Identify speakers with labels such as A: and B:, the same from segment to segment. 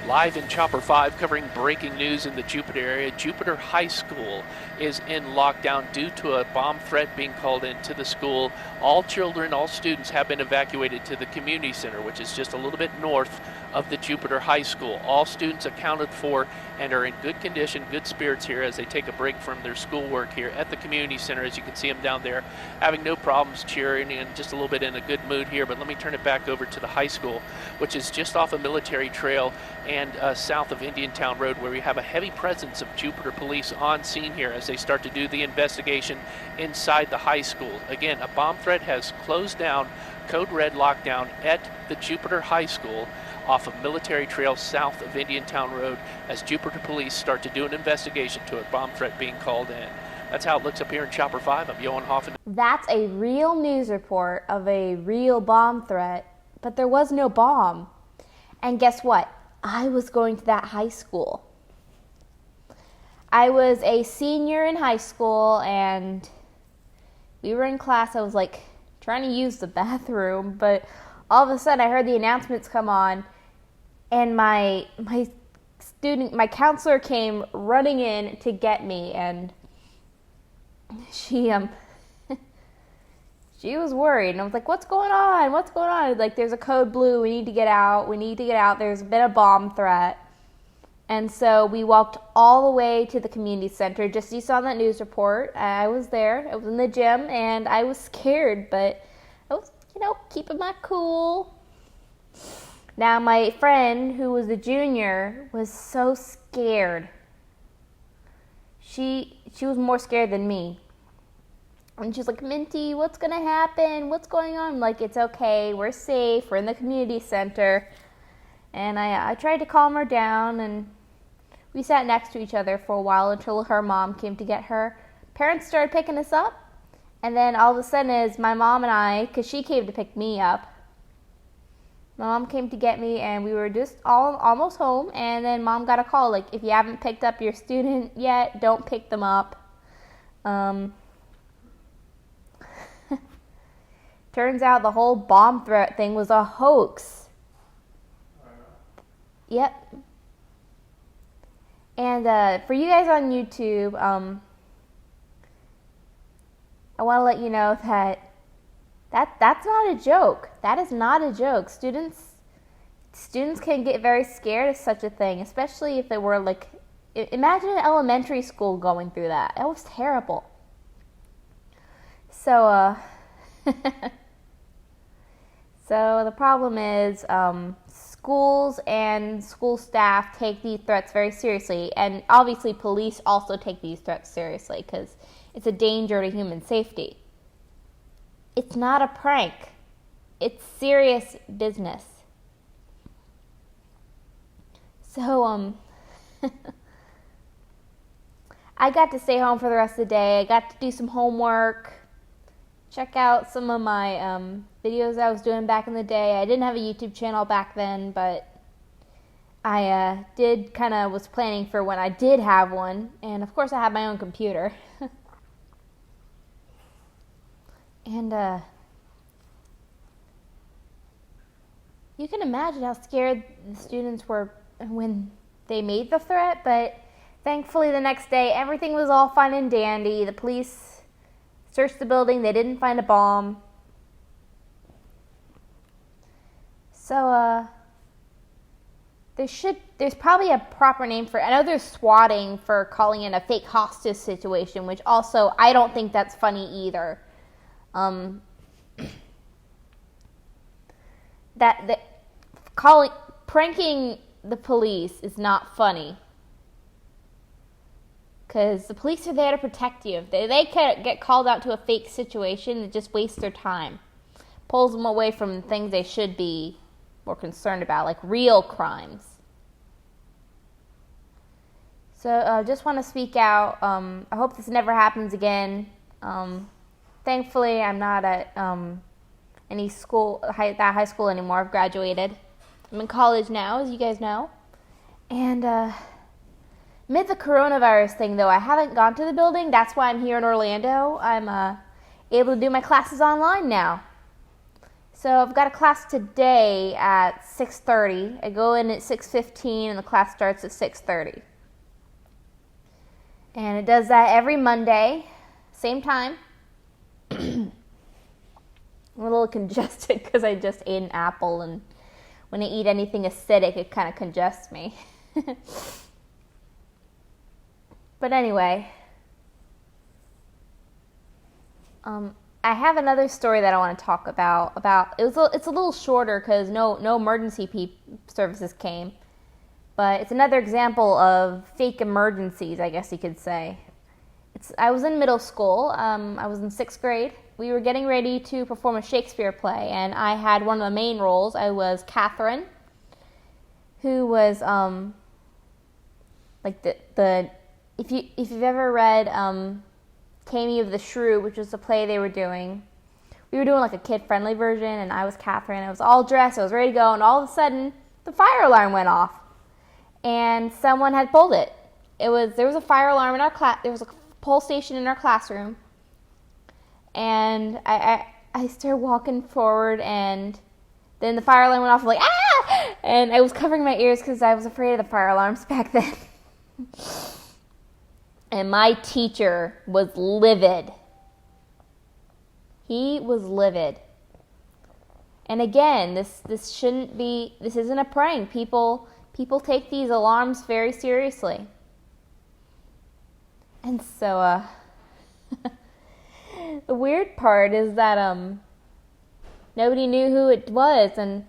A: Live in Chopper 5 covering breaking news in the Jupiter area. Jupiter High School is in lockdown due to a bomb threat being called into the school. All children, all students have been evacuated to the community center, which is just a little bit north of the Jupiter High School. All students accounted for and are in good condition, good spirits here as they take a break from their schoolwork here at the community center. As you can see them down there, having no problems, cheering and just a little bit in a good mood here. But let me turn it back over to the high school, which is just off a military trail and south of Indiantown Road, where we have a heavy presence of Jupiter police on scene here as they start to do the investigation inside the high school. Again, a bomb threat has closed down, code red lockdown at the Jupiter High School off of Military Trail south of Indiantown Road as Jupiter police start to do an investigation to a bomb threat being called in. That's how it looks up here in Chopper 5. I'm Johan Hoffman.
B: That's a real news report of a real bomb threat, but there was no bomb. And guess what? I was going to that high school. I was a senior in high school and we were in class. I was like trying to use the bathroom, but all of a sudden I heard the announcements come on and my counselor came running in to get me, and she was worried, and I was like, what's going on? What's going on? Like, there's a code blue. We need to get out. There's been a bomb threat. And so we walked all the way to the community center. Just as you saw in that news report, I was there. I was in the gym, and I was scared, but I was, keeping my cool. Now, my friend, who was a junior, was so scared. She was more scared than me. And she's like, Minty, what's going to happen? What's going on? I'm like, it's okay. We're safe. We're in the community center. And I tried to calm her down, and we sat next to each other for a while until her mom came to get her. Parents started picking us up. And then all of a sudden, is my mom and I, because she came to pick me up, my mom came to get me, and we were just almost home. And then mom got a call, like, if you haven't picked up your student yet, don't pick them up. Turns out the whole bomb threat thing was a hoax. Yep. And for you guys on YouTube, I want to let you know that's not a joke. That is not a joke. Students can get very scared of such a thing, especially if they were like, imagine an elementary school going through that. That was terrible. So, so the problem is schools and school staff take these threats very seriously, and obviously police also take these threats seriously because it's a danger to human safety. It's not a prank. It's serious business. So, I got to stay home for the rest of the day. I got to do some homework, check out some of my videos I was doing back in the day. I didn't have a YouTube channel back then, but I was planning for when I did have one. And of course I had my own computer. And you can imagine how scared the students were when they made the threat, but thankfully the next day everything was all fine and dandy. The police searched the building. They didn't find a bomb. So there's probably a proper name for it. I know there's swatting for calling in a fake hostage situation, which also I don't think that's funny either. Pranking the police is not funny, because the police are there to protect you. If they get called out to a fake situation, it just wastes their time, pulls them away from things they should be more concerned about, like real crimes. So just want to speak out. I hope this never happens again. Thankfully, I'm not at any school, that high school anymore. I've graduated. I'm in college now, as you guys know. And amid the coronavirus thing, though, I haven't gone to the building. That's why I'm here in Orlando. I'm able to do my classes online now. So I've got a class today at 6:30. I go in at 6:15 and the class starts at 6:30. And it does that every Monday, same time. I'm a little congested because I just ate an apple, and when I eat anything acidic, it kind of congests me. But anyway, I have another story that I want to talk about. It's a little shorter because no emergency services came, but it's another example of fake emergencies, I guess you could say. I was in middle school. I was in 6th grade. We were getting ready to perform a Shakespeare play, and I had one of the main roles. I was Catherine, who was like the if you've ever read Taming of the Shrew, which was the play they were doing. We were doing like a kid-friendly version, and I was Catherine. I was all dressed. I was ready to go, and all of a sudden, the fire alarm went off, and someone had pulled it. There was a fire alarm in our class. There was a pole station in our classroom, and I started walking forward, and then the fire alarm went off. I'm like, ah! And I was covering my ears because I was afraid of the fire alarms back then. And my teacher was livid. He was livid. And again, this isn't a prank. People take these alarms very seriously. And so the weird part is that nobody knew who it was, and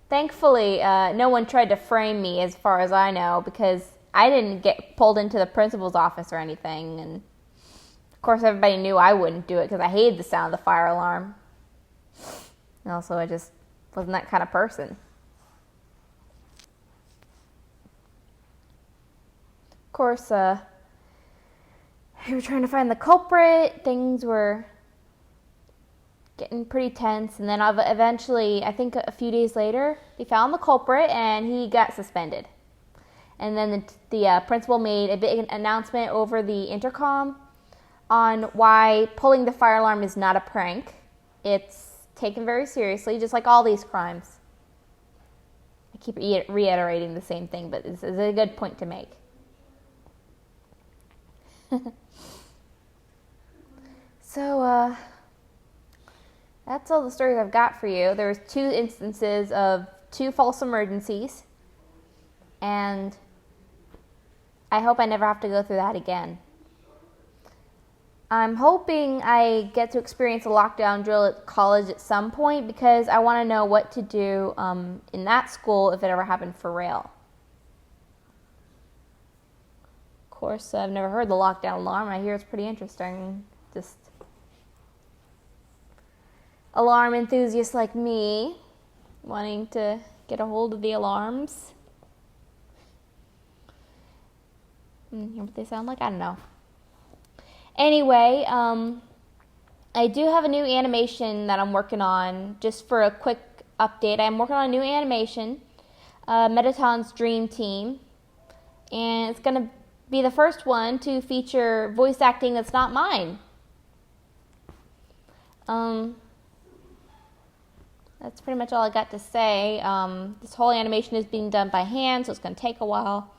B: thankfully no one tried to frame me as far as I know, because I didn't get pulled into the principal's office or anything, and of course everybody knew I wouldn't do it because I hated the sound of the fire alarm. And also I just wasn't that kind of person. Of course, we were trying to find the culprit. Things were getting pretty tense, and then eventually, I think a few days later, they found the culprit and he got suspended. And then the principal made a big announcement over the intercom on why pulling the fire alarm is not a prank. It's taken very seriously, just like all these crimes. I keep reiterating the same thing, but this is a good point to make. So, that's all the stories I've got for you. There's 2 instances of 2 false emergencies, and I hope I never have to go through that again. I'm hoping I get to experience a lockdown drill at college at some point, because I want to know what to do in that school if it ever happened for real. Of course, I've never heard the lockdown alarm. I hear it's pretty interesting. Just alarm enthusiasts like me wanting to get a hold of the alarms. Hear what they sound like? I don't know. Anyway, I do have a new animation that I'm working on. Just for a quick update, I'm working on a new animation, Metaton's Dream Team, and it's going to be the first one to feature voice acting that's not mine. That's pretty much all I got to say. This whole animation is being done by hand, so it's going to take a while.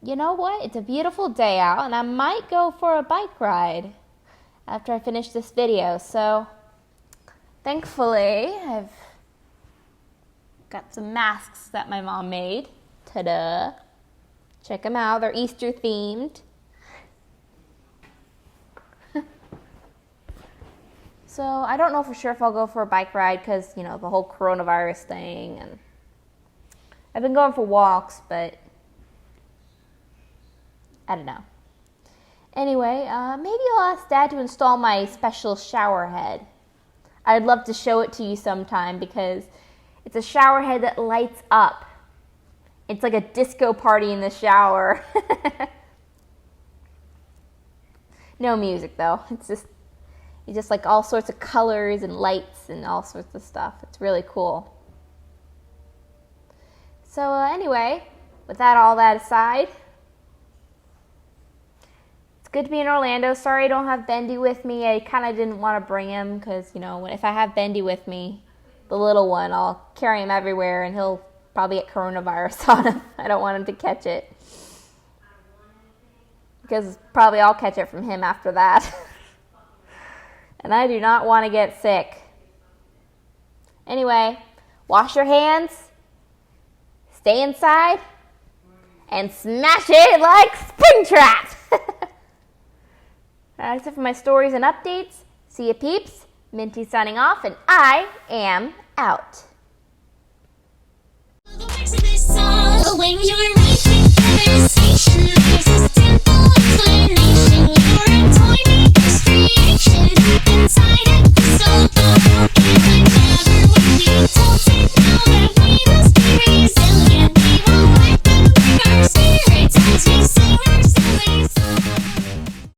B: You know what? It's a beautiful day out, and I might go for a bike ride after I finish this video. So, thankfully, I've got some masks that my mom made. Ta-da! Check them out. They're Easter themed. So, I don't know for sure if I'll go for a bike ride because, the whole coronavirus thing. And I've been going for walks, but I don't know. Anyway, maybe I'll ask Dad to install my special shower head. I'd love to show it to you sometime because it's a shower head that lights up. It's like a disco party in the shower. No music though. It's just like all sorts of colors and lights and all sorts of stuff. It's really cool. So anyway, with all that aside, It's good to be in Orlando. Sorry I don't have Bendy with me. I kind of didn't want to bring him because, you know, if I have Bendy with me, the little one, I'll carry him everywhere and he'll probably get coronavirus on him. I don't want him to catch it. Because probably I'll catch it from him after that. And I do not want to get sick. Anyway, wash your hands, stay inside, and smash it like Springtrap! That's it for my stories and updates. See ya, peeps. Minty signing off, and I am out. When you're making conversation, there's a simple explanation. You're a toy.